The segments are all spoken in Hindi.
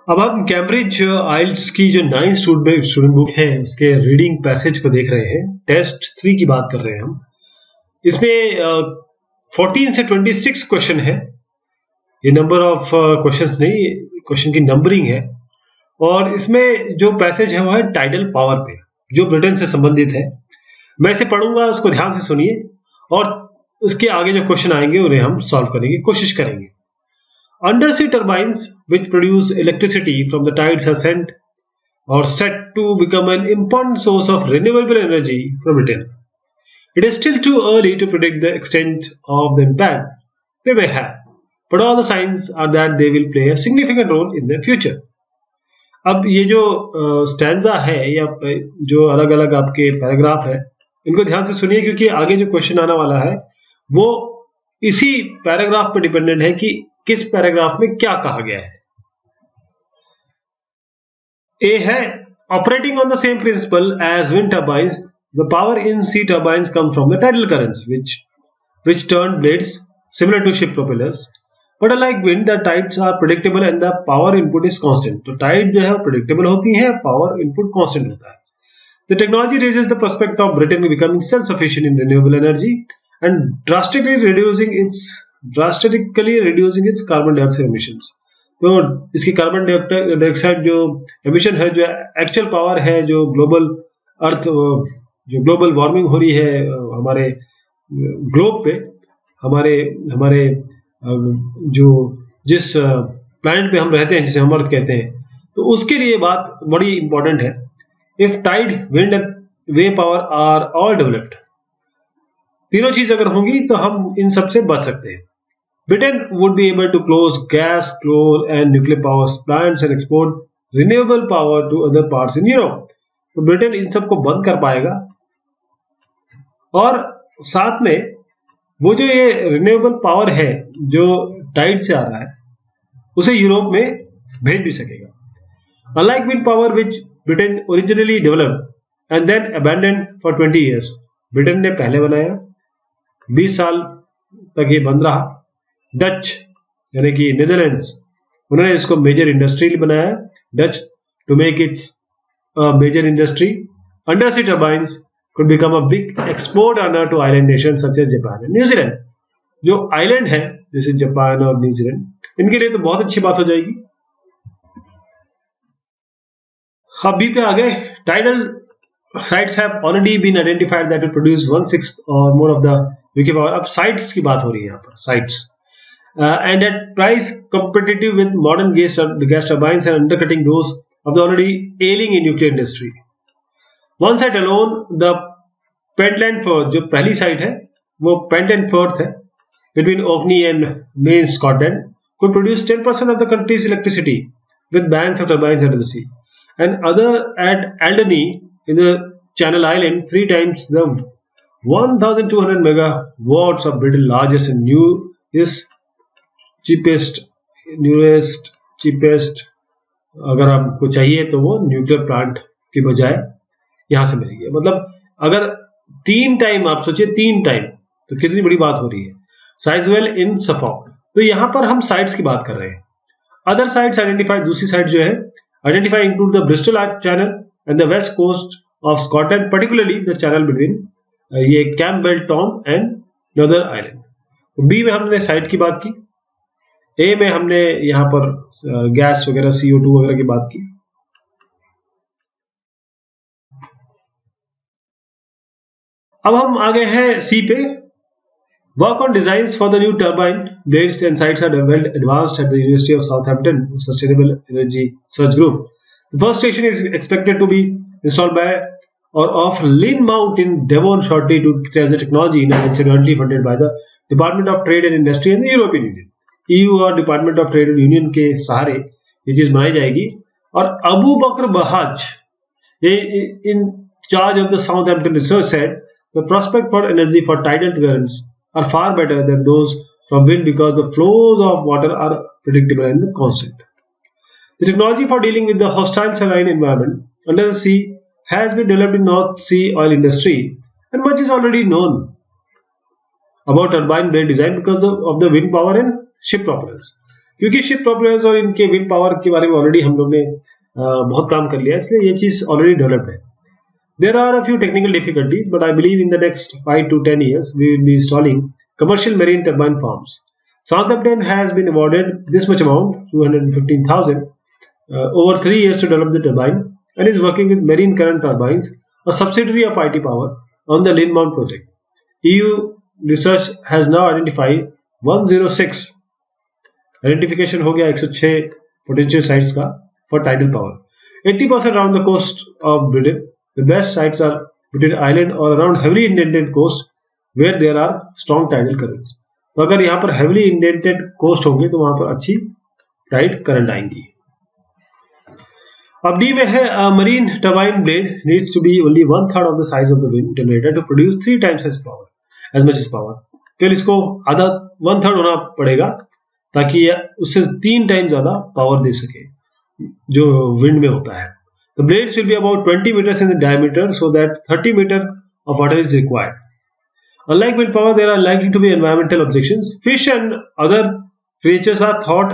अब हम कैम्ब्रिज आइल्स की जो 9 स्टूडेंट बुक है उसके रीडिंग पैसेज को देख रहे हैं। टेस्ट 3 की बात कर रहे हैं हम। इसमें 14 से 26 क्वेश्चन है। ये नंबर ऑफ क्वेश्चंस नहीं, क्वेश्चन की नंबरिंग है। और इसमें जो पैसेज है वो है टाइडल पावर पे, जो ब्रिटेन से संबंधित है। मैं इसे पढ़ूंगा, उसको ध्यान से सुनिए और उसके आगे जो क्वेश्चन आएंगे उन्हें हम सॉल्व करने की कोशिश करेंगे। Undersea turbines, which produce electricity from the tides, are sent or set to become an important source of renewable energy for Britain. It is still too early to predict the extent of the impact they may have, but all the signs are that they will play a significant role in the future. अब ये जो स्टैंजा है या जो अलग अलग आपके पैराग्राफ है, इनको ध्यान से सुनिए क्योंकि आगे जो क्वेश्चन आने वाला है वो इसी पैराग्राफ पर डिपेंडेंट है कि किस पैराग्राफ में क्या कहा गया है। ए है operating on the same principle as wind turbines, the power in sea turbines come from the tidal currents which turn blades similar to ship propellers, but unlike wind the tides are predictable and the power input is constant. तो टाइड जो है predictable होती है, पावर इनपुट कांस्टेंट होता है। The technology raises the prospect of Britain becoming self-sufficient in renewable energy and drastically reducing its carbon dioxide emissions. तो इसकी कार्बन डाइऑक्साइड जो एमिशन है, जो एक्चुअल पावर है, जो ग्लोबल वार्मिंग हो रही है हमारे ग्लोब पे, हमारे जो जिस प्लैनेट पे हम रहते हैं, जिसे हम अर्थ कहते हैं, तो उसके लिए बात बड़ी इंपॉर्टेंट है। If tide, wind and wave power are all developed, तीनों चीज अगर होंगी तो हम इन सबसे बच सकते हैं। Britain would be able to close gas, coal and nuclear power plants and export renewable power to other parts in Europe. तो ब्रिटेन इन सबको बंद कर पाएगा और साथ में वो जो ये रिन्यूएबल पावर है जो टाइड से आ रहा है उसे यूरोप में भेज भी सकेगा। Unlike wind power which Britain originally developed and then abandoned for 20 years, Britain ने पहले बनाया, 20 साल तक ये बंद रहा। डच यानी कि नीदरलैंड्स, उन्होंने इसको मेजर इंडस्ट्री बनाया। Dutch to make its major industry, undersea turbines could become a big export earner to island nations such as Japan and New Zealand. जो आइलैंड है जैसे जापान और न्यूजीलैंड, इनके लिए तो बहुत अच्छी बात हो जाएगी। अब बी पे आ गए। Tidal sites have already been identified that will produce 1/6 or more of the UK power. अब sites की बात हो रही है यहाँ पर, sites. And at price competitive with modern gas turbines and undercutting those of the already ailing in nuclear industry. One site alone, the Pentland Firth, जो पहली साइट है वो Pentland Firth है, between Orkney and Main Scotland, could produce 10% of the country's electricity with banks of turbines under the sea. And other at Alderney in the Channel Island, 3 times the 1,200 megawatts of Britain's largest and newest cheapest अगर आपको चाहिए तो वो न्यूक्लियर प्लांट की बजाय यहां से मिलेगी। मतलब अगर 3 टाइम, आप सोचिए 3 टाइम, तो कितनी बड़ी बात हो रही है। साइजवेल इन सफॉक, तो यहां पर हम साइट्स की बात कर रहे हैं। अदर साइट्स आइडेंटिफाई, दूसरी साइट जो है identify include the Bristol channel and the west coast of Scotland, particularly the channel between ये Campbeltown and northern island. B में हमने साइट की बात की, ए में हमने यहां पर गैस वगैरह CO2 वगैरह की बात की। अब हम आ गए हैं सी पे। Work on designs for the new turbine blades and sites are well advanced at the University of Southampton sustainable energy search group. The first station is expected to be installed by or of Lynn Mount in Devon shortly to test the technology in a venture jointly funded by the Department of Trade and Industry and the European Union. EU और डिपार्टमेंट ऑफ ट्रेड यूनियन के सहारे ये चीज बनाई जाएगी। और Abu Bakr Bahaj, in charge of the Southampton research, said the prospect for energy for tidal currents are far better than those from wind because the flows of water are predictable and constant. The technology for dealing with the hostile saline environment under the sea has been developed in North Sea oil industry, and much is already known about turbine blade design because of the wind power and ship propellers. क्योंकि शिप प्रोपेलर्स और इनके विंड पावर के बारे में ऑलरेडी हम लोग ने बहुत काम कर लिया है, इसलिए ये चीज ऑलरेडी डेवलप्ड है. There are a few technical difficulties, but I believe in the next 5 to 10 years we will be installing commercial marine turbine farms. Southampton has been awarded this much amount, 215,000, over 3 years to develop the turbine, and is working with Marine Current Turbines, a subsidiary of IT Power, on the Lynmount project. EU research has now identified 106. Identification हो गया 106 potential sites का for tidal power. 80% around the coast of Britain. The best sites are between island or around heavily indented coast where there are strong tidal currents. तो अगर यहाँ पर heavily indented coast होंगे तो वहां पर अच्छी tide current आएंगी. अब डी में है marine turbine blade needs to be only 1/3 of the size of the wind generator to produce 3 times as much as power. केवल इसको आधा 1/3 होना पड़ेगा ताकि उससे 3 टाइम ज्यादा पावर दे सके जो विंड में होता है. The blades will be about 20 meters in the diameter so that 30 meters of water is required. Unlike wind power, there are likely to be environmental objections. Fish and other creatures are thought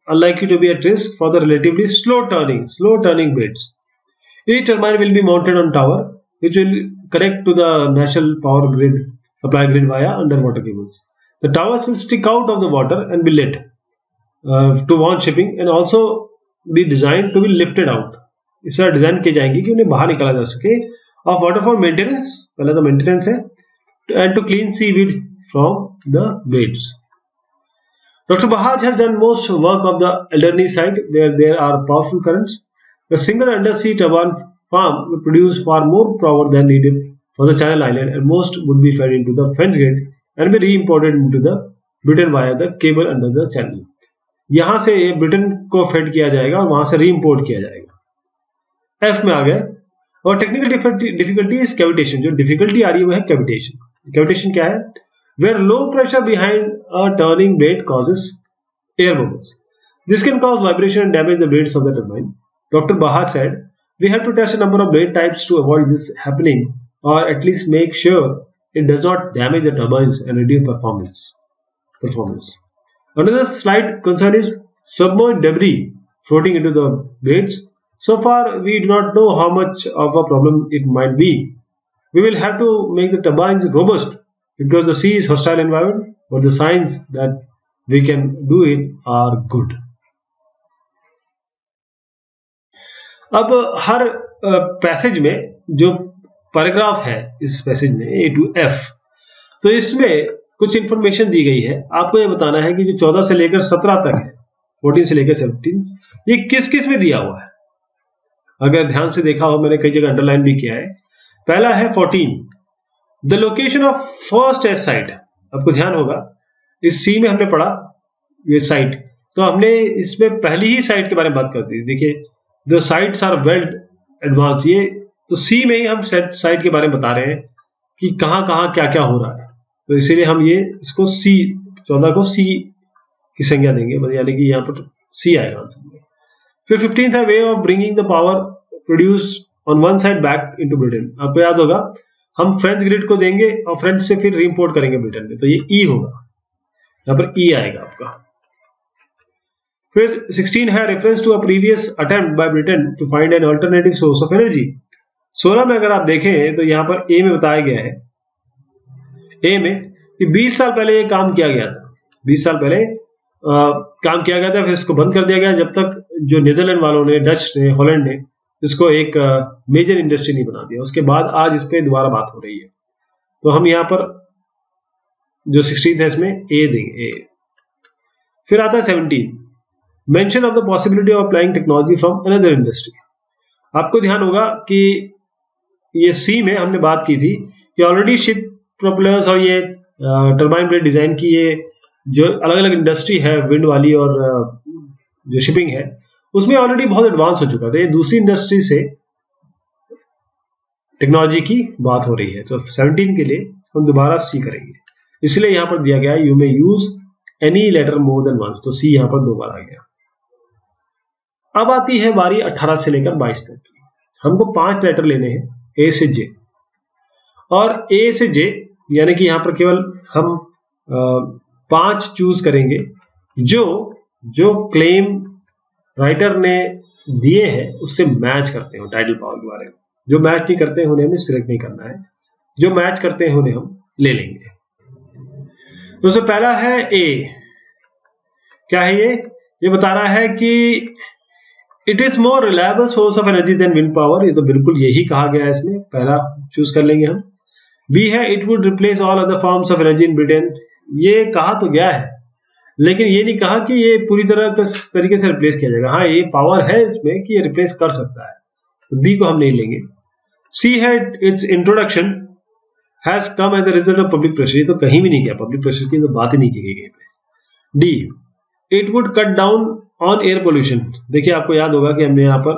unlikely to be at risk for the relatively slow turning blades. Each turbine will be mounted on tower, which will connect to the national power grid supply grid via underwater cables. The towers will stick out of the water and be lit to warn shipping and also be designed to be lifted out. इस तरह डिजाइन की जाएंगी कि उन्हें बाहर निकाला जा सके. ऑफ वाटर फॉर मेंटेनेंस, पहले तो मेंटेनेंस है, and to clean seaweed from the blades. Dr. Bahaj has done most work of the Alderney site where there are powerful currents. The single undersea turbine farm will produce far more power than needed for the Channel Island, and most would be fed into the French grid and be re-imported into the Britain via the cable under the channel. यहां से ये ब्रिटेन को फेड किया जाएगा और वहां से री-इम्पोर्ट किया जाएगा. एफ में आ गए. और टेक्निकल डिफिकल्टी इज कैविटेशन. जो डिफिकल्टी आ रही है वो है कैविटेशन. कैविटेशन क्या है? Where low pressure behind a turning blade causes air bubbles. This can cause vibration and damage the blades of the turbine. Doctor Baha said we have to test a number of blade types to avoid this happening और at least make sure it does not damage the turbines and reduce performance. Another slight concern is submerged debris floating into the blades. So far, we do not know how much of a problem it might be. We will have to make the turbines robust because the sea is a hostile environment, but the signs that we can do it are good. अब हर पैसेज में जो पैराग्राफ है इस पैसेज में A to F, तो इसमें कुछ इंफॉर्मेशन दी गई है. आपको ये बताना है कि जो 14 से लेकर 17 तक है, 14 से लेकर 17, ये किस किस में दिया हुआ है. अगर ध्यान से देखा हो, मैंने कई जगह अंडरलाइन भी किया है. पहला है 14, the location of first S site. आपको ध्यान होगा इस सी में हमने पढ़ा ये साइट, तो हमने इसमें पहली ही साइट के बारे में बात कर दी. देखिए the sites are well advance. ये तो सी में ही हम साइट के बारे में बता रहे हैं कि कहां कहां क्या क्या हो रहा है. तो इसीलिए हम ये इसको सी 14 को सी की संज्ञा देंगे, यानी कि यहाँ पर सी आएगा आंसर में. फिर 15th है way of bringing the power produce on one side back into Britain. आपको याद होगा हम फ्रेंच ग्रिड को देंगे और फ्रेंच से फिर रीइंपोर्ट करेंगे ब्रिटेन में, तो ये ई होगा, यहाँ पर ई आएगा आपका. फिर 16 है reference to a previous attempt by Britain to find an alternative source of energy. 16 में अगर आप देखें तो यहाँ पर ए में बताया गया है, ए में कि 20 साल पहले ये काम किया गया था. 20 साल पहले काम किया गया था, फिर इसको बंद कर दिया गया जब तक जो नीदरलैंड वालों ने, डच ने, हॉलैंड ने इसको एक मेजर इंडस्ट्री नहीं बना दिया. उसके बाद आज इस पे दोबारा बात हो रही है. तो हम यहाँ पर जो 16 है इसमें ए देंगे, ए. फिर आता है 17, mention of the possibility of applying technology from another industry. आपको ध्यान होगा कि ये सी में हमने बात की थी कि ऑलरेडी शिप प्रोपेलर्स और ये टर्बाइन ब्लेड डिजाइन की ये जो अलग अलग इंडस्ट्री है विंड वाली और जो शिपिंग है उसमें ऑलरेडी बहुत एडवांस हो चुका था. ये दूसरी इंडस्ट्री से टेक्नोलॉजी की बात हो रही है. तो 17 के लिए हम दोबारा सी करेंगे, इसलिए यहां पर दिया गया you may use any letter more than once. तो सी यहां पर 2 बार आ गया. अब आती है बारी 18 से लेकर 22 तक की. हमको 5 लेटर लेने हैं ए से जे, और ए से जे यानी कि यहां पर केवल हम 5 चूज करेंगे जो जो क्लेम राइटर ने दिए हैं उससे मैच करते हैं टाइडल पावर के बारे में। जो मैच नहीं करते हैं उन्हें हमें सिलेक्ट नहीं करना है, जो मैच करते हैं उन्हें हम ले लेंगे। तो सबसे पहला है ए। क्या है ये बता रहा है कि it is more reliable source of energy than wind power. ये तो बिल्कुल यही कहा गया है, इसमें पहला चूज कर लेंगे हम। बी है it would replace all other forms of energy in Britain. ये कहा तो गया है, लेकिन ये नहीं कहा कि ये पूरी तरह तरीके से रिप्लेस किया जाएगा। हाँ, ये पावर है इसमें कि ये रिप्लेस कर सकता है, तो बी को हम नहीं लेंगे। सी है its introduction has come as a result of public pressure. ये तो कहीं भी नहीं किया, पब्लिक प्रेशर की तो बात ही नहीं की गई। D it would cut down on air pollution. देखिए आपको याद होगा कि हमने यहाँ पर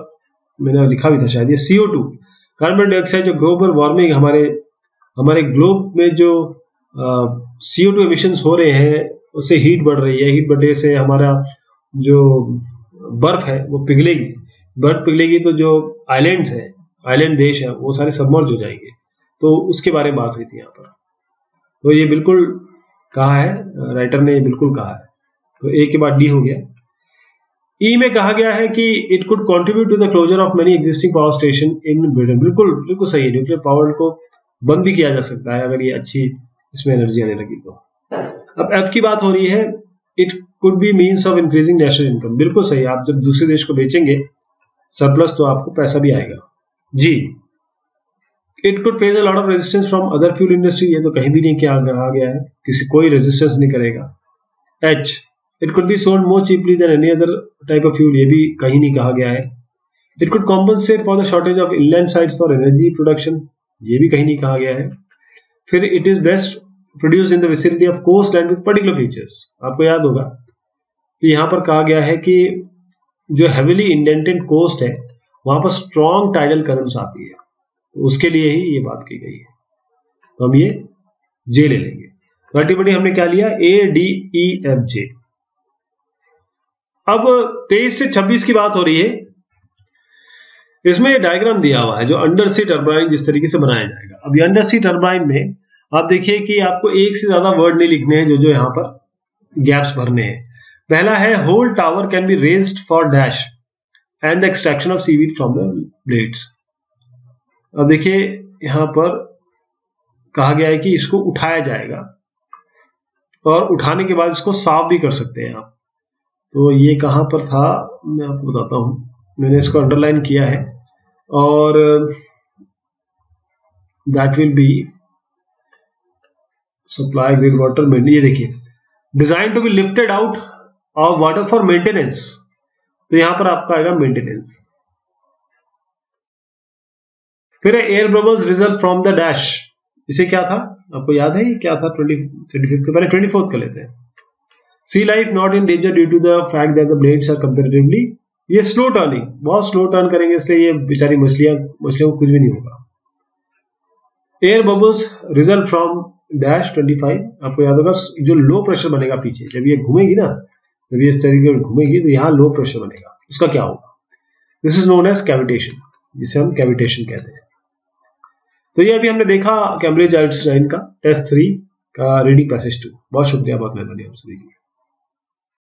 मैंने लिखा भी था शायद, ये CO2 कार्बन डाइऑक्साइड जो ग्लोबल वार्मिंग हमारे ग्लोब में जो CO2 एमिशंस हो रहे हैं उससे हीट बढ़ रही है। हीट बढ़ने से हमारा जो बर्फ है वो पिघलेगी। बर्फ पिघलेगी तो जो आइलैंड्स है, आइलैंड देश है, वो सारे सबमर्ज हो जाएंगे। तो उसके बारे में बात हुई थी यहाँ पर। तो ये बिल्कुल कहा है, राइटर ने बिल्कुल कहा है। तो ए के बाद डी हो गया। ई में कहा गया है कि it could contribute to the closure of many existing power station in Britain. बिल्कुल सही है, न्यूक्लियर पावर को बंद भी किया जा सकता है अगर ये अच्छी इसमें एनर्जी आने लगी तो। अब एफ की बात हो रही है, it could B means of increasing national income. बिल्कुल सही, आप जब दूसरे देश को बेचेंगे सरप्लस तो आपको पैसा भी आएगा। जी, it could face a lot of resistance from other fuel industry. ये तो कहीं भी नहीं किया गया है, कोई रेजिस्टेंस नहीं करेगा। H it could be sold more cheaply than any other type of fuel. ये भी कहीं नहीं कहा गया है। It could compensate for the shortage of inland sites for energy production. ये भी कहीं नहीं कहा गया है। फिर it is best produce in the vicinity of coast land with particular features. आपको याद होगा कि यहाँ पर कहा गया है कि जो हेविली इंडेंटेड कोस्ट है वहां पर स्ट्रॉन्ग टाइडल करंट्स आती है, तो उसके लिए ही ये बात की गई है। तो हम ये जे ले लेंगे। तो अल्टीमेटली हमने क्या लिया, ADEFJ। अब 23 से 26 की बात हो रही है। इसमें डायग्राम दिया हुआ है जो अंडर सी टर्बाइन जिस तरीके से बनाया जाएगा। अब ये अंडर सी टर्बाइन में आप देखिए कि आपको एक से ज्यादा वर्ड नहीं लिखने हैं, जो यहाँ पर गैप्स भरने हैं। पहला है whole tower can be raised for dash and the extraction of seaweed from the blades. अब देखिए यहां पर कहा गया है कि इसको उठाया जाएगा और उठाने के बाद इसको साफ भी कर सकते हैं आप। तो ये कहां पर था मैं आपको बताता हूं, मैंने इसको अंडरलाइन किया है। और that will be supply grade water में। ये देखिए design to be lifted out of water for maintenance. तो यहां पर आपका आएगा मेंटेनेंस। फिर air bubbles result from the dash. इसे क्या था आपको याद है, ये क्या था, 25 के पहले 24 कर लेते हैं। Sea life not in danger due to the fact that the blades are comparatively, ये स्लो टर्निंग, बहुत स्लो टर्न करेंगे इसलिए ये बेचारी मछलियों को कुछ भी नहीं होगा। Air bubbles result from dash 25। आपको याद होगा जो लो प्रेशर बनेगा पीछे, जब ये घूमेगी ना, जब ये इस तरीके से घूमेगी तो यहाँ लो प्रेशर बनेगा, उसका क्या होगा, this is known as cavitation, जिसे हम कैविटेशन कहते हैं। तो ये अभी हमने देखा कैम्ब्रिज आइंस्टाइन का टेस्ट 3 का रीडिंग पैसेज 2। बहुत शुक्रिया, बहुत मेहरबानी आपसे देखिए।